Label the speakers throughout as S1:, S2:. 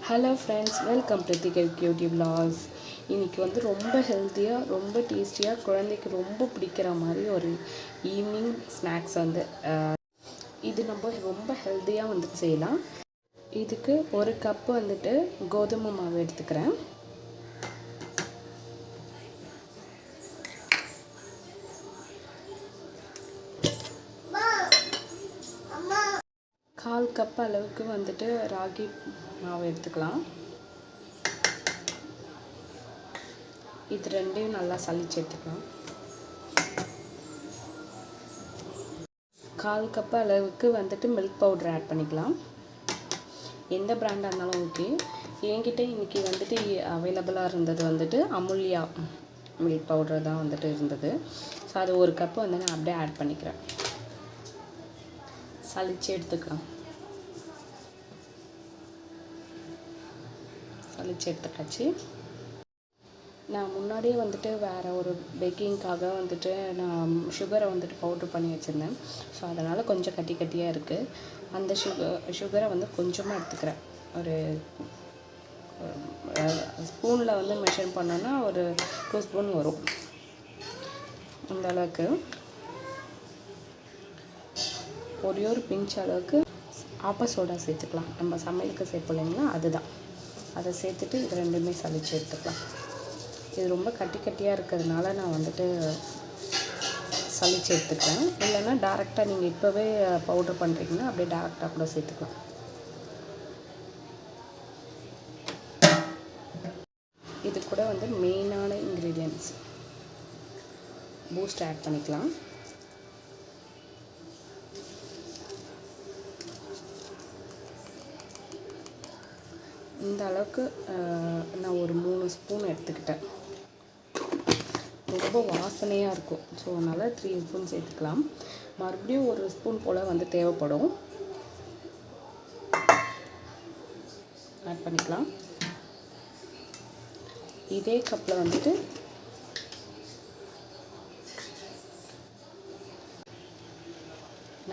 S1: Hello friends, welcome to திகழ் cutie vlogs. இன்றைக்கி வந்து ரொம்ப ஹெல்த்தியாக, ரொம்ப டேஸ்டியாக, குழந்தைக்கு ரொம்ப பிடிக்கிற மாதிரி ஒரு ஈவினிங் ஸ்நாக்ஸ் வந்து இது நம்ம ரொம்ப ஹெல்த்தியாக வந்துட்டு செய்யலாம். இதுக்கு ஒரு கப்பு வந்துட்டு கோதுமை மாவு எடுத்துக்கிறேன். கால் கப் அளவுக்கு வந்துட்டு ராகி மாவு எடுத்துக்கலாம். இது ரெண்டையும் நல்லா சலிச்சு எடுத்துக்கலாம். கால் கப் அளவுக்கு வந்துட்டு மில்க் பவுடர் ஆட் பண்ணிக்கலாம். எந்த பிராண்டாக இருந்தாலும் ஓகே. என்கிட்ட இன்றைக்கி வந்துட்டு அவைலபிளாக இருந்தது வந்துட்டு அமுல்யா மில்க் பவுடர் தான் வந்துட்டு இருந்தது. ஸோ அது ஒரு கப்பு வந்து நான் அப்படியே ஆட் பண்ணிக்கிறேன். சலிச்சு எடுத்துக்கலாம். சலிச்சு எடுத்துக்காச்சு. நான் முன்னாடியே வந்துட்டு வேறு ஒரு பேக்கிங்காக வந்துட்டு நான் சுகரை வந்துட்டு பவுட்ரு பண்ணி வச்சுருந்தேன். ஸோ அதனால் கொஞ்சம் கட்டி கட்டியாக இருக்குது. அந்த சுகரை வந்து கொஞ்சமாக எடுத்துக்கிறேன். ஒரு ஸ்பூனில் வந்து மெஷர் பண்ணோன்னா ஒரு 2 ஸ்பூன் வரும். அந்த அளவுக்கு ஒரு பிஞ்ச் அளவுக்கு ஆப்ப சோடா சேர்த்துக்கலாம். நம்ம சமையலுக்கு சேர்ப்போம் இல்லைங்களா, அதுதான். அதை சேர்த்துட்டு இது ரெண்டுமே சலிச்சு எடுத்துக்கலாம். இது ரொம்ப கட்டி கட்டியாக இருக்கிறதுனால நான் வந்துட்டு சலிச்சு எடுத்துக்கிறேன். இல்லைன்னா டேரெக்டாக நீங்கள் இப்போவே பவுட்ரு பண்ணுறீங்கன்னா அப்படியே டேரெக்டாக கூட சேர்த்துக்கலாம். இது கூட வந்து மெயினான இன்க்ரீடியன்ட்ஸ் பூஸ்ட் ஆட் பண்ணிக்கலாம். இந்த அளவுக்கு நான் ஒரு 3 ஸ்பூன் எடுத்துக்கிட்டேன். ரொம்ப வாசனையாக இருக்கும். ஸோ அதனால் 3 ஸ்பூன் சேர்த்துக்கலாம். மறுபடியும் ஒரு ஸ்பூன் போல் வந்து தேவைப்படும். ஆட் பண்ணிக்கலாம். இதே கப்பில் வந்துட்டு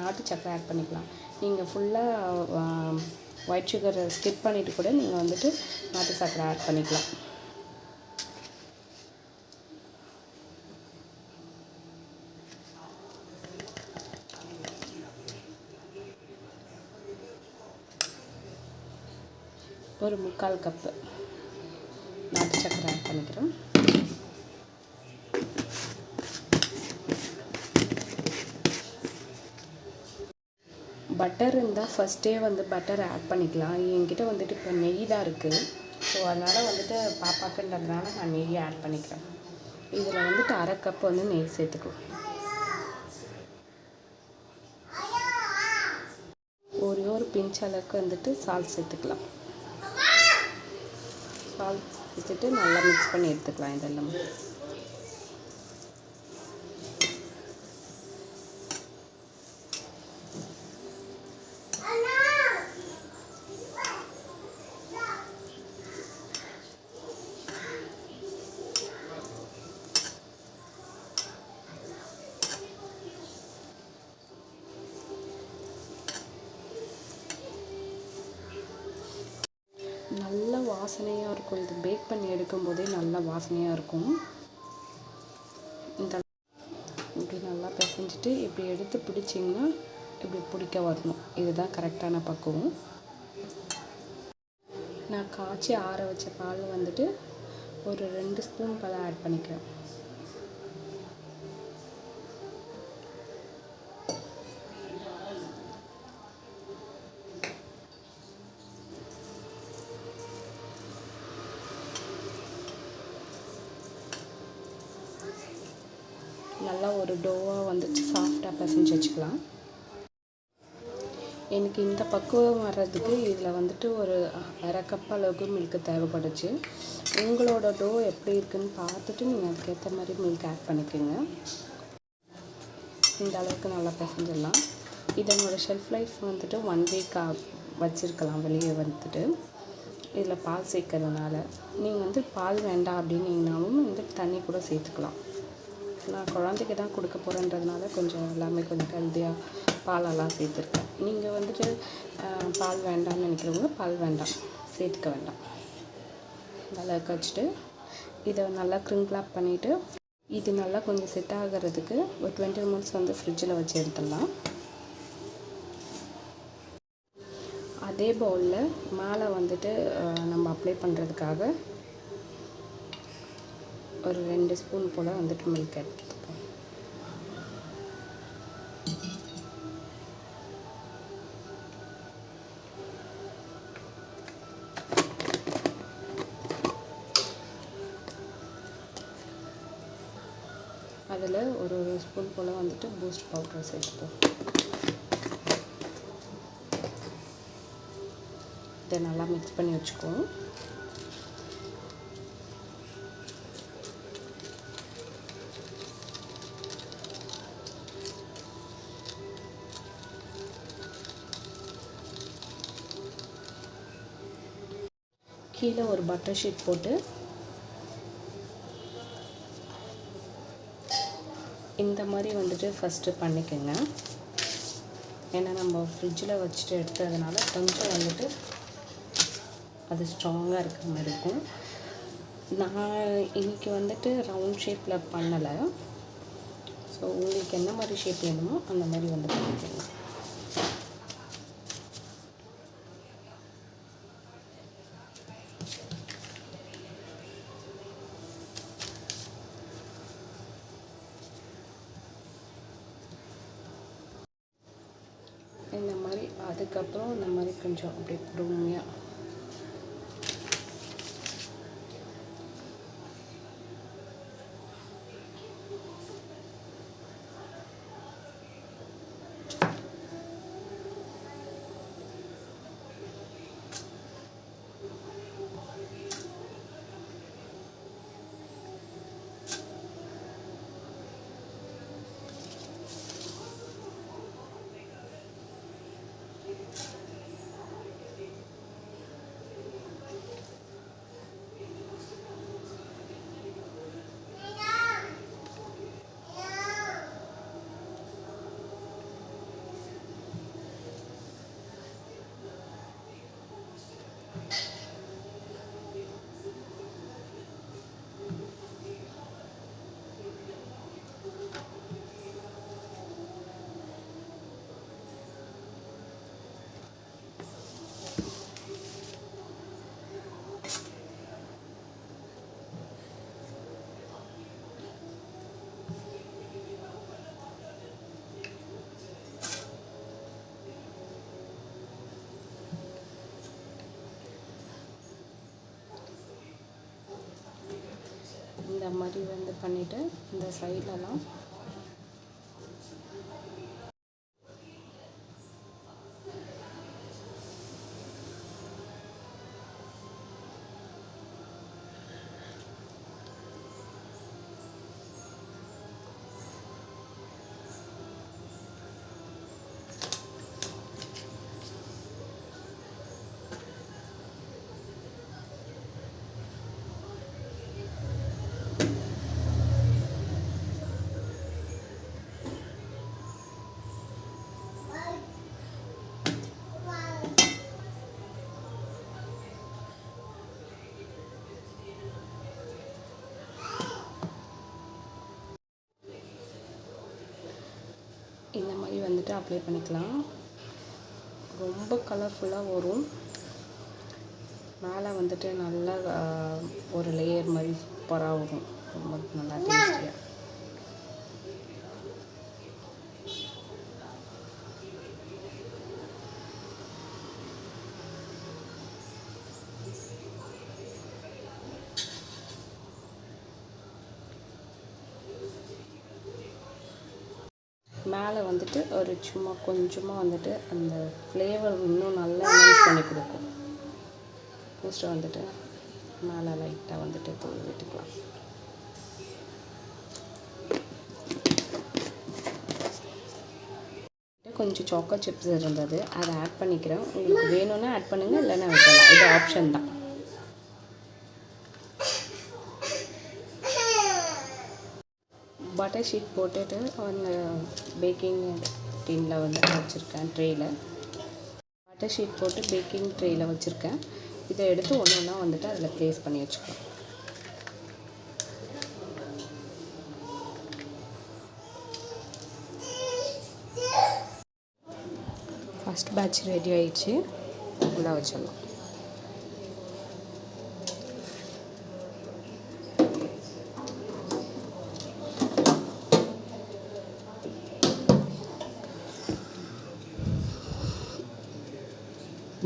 S1: நாட்டு சக்கரை ஆட் பண்ணிக்கலாம். நீங்கள் ஃபுல்லாக ஒயிட் சுகரை ஸ்கிப் பண்ணிவிட்டு கூட நீங்கள் வந்துட்டு நாட்டு சக்கரை ஆட் பண்ணிக்கலாம். ஒரு 3/4 கப்பு நாட்டு சக்கரை ஆட் பண்ணிக்கிறோம். பட்டர் இருந்தால் ஃபஸ்ட்டே வந்து பட்டர் ஆட் பண்ணிக்கலாம். என்கிட்ட வந்துட்டு இப்போ நெய் தான் இருக்குது. ஸோ அதனால் வந்துட்டு பாப்பாக்குன்றதுனால நான் நெய் ஆட் பண்ணிக்கிறேன். இதில் வந்துட்டு 1/2 கப் வந்து நெய் சேர்த்துக்கலாம். ஒரு பிஞ்ச் அளவுக்கு வந்துட்டு சால்ட் சேர்த்துக்கலாம். சால்ட் சேர்த்துட்டு நல்லா மிக்ஸ் பண்ணி எடுத்துக்கலாம். இதெல்லாம் நல்ல வாசனையாக இருக்கும். இது பேக் பண்ணி எடுக்கும்போதே நல்ல வாசனையாக இருக்கும். இந்த இப்படி நல்லா பிசைஞ்சிட்டு இப்படி எடுத்து பிடிச்சிங்கன்னா இப்படி பிடிக்க வரணும். இதுதான் கரெக்டான பக்குவம். நான் காய்ச்சி ஆற வச்ச பால் வந்துட்டு ஒரு 2 ஸ்பூன் போல் ஆட் பண்ணிக்கிறேன். நல்லா ஒரு டோவாக வந்துட்டு சாஃப்டாக பிசைஞ்சு வச்சுக்கலாம். எனக்கு இந்த பக்குவம் வர்றதுக்கு இதில் வந்துட்டு ஒரு 1/2 கப் அளவுக்கு மில்க்கு தேவைப்படுச்சு. உங்களோட டோ எப்படி இருக்குதுன்னு பார்த்துட்டு நீங்கள் அதுக்கேற்ற மாதிரி மில்க் ஆட் பண்ணிக்கோங்க. இந்த அளவுக்கு நல்லா பிசைஞ்சிடலாம். இதனோட ஷெல்ஃப் லைஃப் வந்துட்டு 1 வீக் வச்சுருக்கலாம் வெளியே வந்துட்டு. இதில் பால் சேர்க்கறதுனால நீங்கள் வந்து பால் வேண்டாம் அப்படின்னீங்கனாலும் வந்து தண்ணி கூட சேர்த்துக்கலாம். நான் குழந்தைக்கு தான் கொடுக்க போகிறேன்றதுனால கொஞ்சம் எல்லாமே கொஞ்சம் ஹெல்த்தியாக பாலெல்லாம் சேர்த்துருக்கேன். நீங்கள் வந்துட்டு பால் வேண்டாம்னு நினைக்கிறவங்க பால் வேண்டாம், சேர்த்துக்க வேண்டாம். நல்லா வச்சுட்டு இதை நல்லா க்ரிங்க்ளாப் பண்ணிவிட்டு இது நல்லா கொஞ்சம் செட் ஆகிறதுக்கு ஒரு 20 மினிட்ஸ் வந்து ஃப்ரிட்ஜில் வச்சு எடுத்துடலாம். அதே பவுலில் மேலே வந்துட்டு நம்ம அப்ளை பண்ணுறதுக்காக ஒரு 2 ஸ்பூன் போல் வந்துட்டு மில்க் எடுத்துப்போம். அதில் ஒரு ஸ்பூன் போல் வந்துட்டு பூஸ்ட் பவுடர் சேர்த்துப்போம். இதை நல்லா மிக்ஸ் பண்ணி வச்சுக்குவோம். கீழே ஒரு பட்டர் ஷீட் போட்டு இந்த மாதிரி வந்துட்டு ஃபஸ்ட்டு பண்ணிக்கோங்க. ஏன்னா நம்ம ஃப்ரிட்ஜில் வச்சுட்டு எடுத்ததுனால கொஞ்சம் வந்துட்டு அது ஸ்ட்ராங்காக இருக்கிற மாதிரி இருக்கும். நான் இன்றைக்கி வந்துட்டு ரவுண்ட் ஷேப்பில் பண்ணலை. ஸோ உங்களுக்கு என்ன மாதிரி ஷேப் வேணுமோ அந்த மாதிரி வந்து பண்ணிக்கோங்க. இந்த மாதிரி அதுக்கப்புறம் இந்த மாதிரி கொஞ்சம் அப்படியே பொறுமையாக இந்த மாதிரி வந்து பண்ணிவிட்டு இந்த சைட்லலாம் இந்த மாதிரி வந்துட்டு அப்ளை பண்ணிக்கலாம். ரொம்ப கலர்ஃபுல்லாக வரும். மேலே வந்துட்டு நல்லா ஒரு லேயர் மாதிரி சூப்பராக வரும். ரொம்ப நல்லா டேஸ்டியாக. மேலே வந்துட்டு ஒரு சும்மா கொஞ்சமாக வந்துட்டு அந்த ஃப்ளேவர் இன்னும் நல்லா என்ஹான்ஸ் பண்ணி கொடுக்கும். பூஸ்ட்டை வந்துட்டு மேலே லைட்டாக வந்துட்டு தூவி விட்டுக்கலாம். கொஞ்சம் சாக்கோ சிப்ஸ் இருந்தது, அதை ஆட் பண்ணிக்கிறேன். உங்களுக்கு வேணும்னா ஆட் பண்ணுங்கள், இல்லைன்னா விட்டுலாம். இது ஆப்ஷன் தான். பட்டர் ஷீட் போட்டுட்டு அந்த பேக்கிங் டின்னில் வந்து வச்சுருக்கேன். ட்ரேயில் பட்டர் ஷீட் போட்டு பேக்கிங் ட்ரேயில் வச்சுருக்கேன். இதை எடுத்து ஒன்று ஒன்றா வந்துட்டு அதில் ப்ளேஸ் பண்ணி வச்சுக்கலாம். ஃபஸ்ட் பேட்ச் ரெடி ஆயிடுச்சு. உள்ளே வச்சிடலாம்.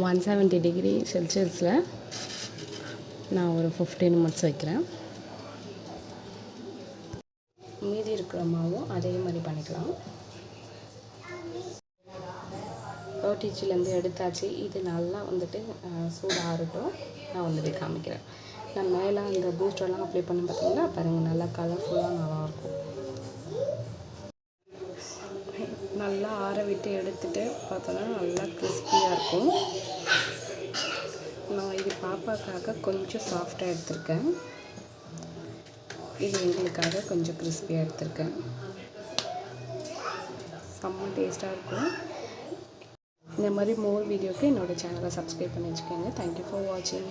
S1: ஒன் 170 டிகிரி செல்சியஸில் நான் ஒரு 15 மினிட்ஸ் வைக்கிறேன். மீதி இருக்கிற மாவும் அதே மாதிரி பண்ணிக்கலாம். ஓடிஜிலேருந்து எடுத்தாச்சு. இது நல்லா வந்துட்டு சூடு ஆறட்டும். நான் வந்துட்டு காமிக்கிறேன். நான் மேலே அந்த பூஸ்டெல்லாம் அப்ளை பண்ணி பார்த்தீங்கன்னா பாருங்கள், நல்லா கலர்ஃபுல்லாக நல்லாயிருக்கும். நல்லா ஆற விட்டு எடுத்துகிட்டு பார்த்தோன்னா நல்லா கிறிஸ்பியாக இருக்கும். நான் இது பாப்பாக்காக கொஞ்சம் சாஃப்டாக எடுத்திருக்கேன். இது எங்களுக்காக கொஞ்சம் கிறிஸ்பியாக எடுத்திருக்கேன். செம்ம டேஸ்ட்டாக இருக்கும். இந்த மாதிரி மோர் வீடியோக்கு என்னோடய சேனலை சப்ஸ்கிரைப் பண்ணி வச்சுக்கோங்க. தேங்க்யூ ஃபார் வாட்சிங்.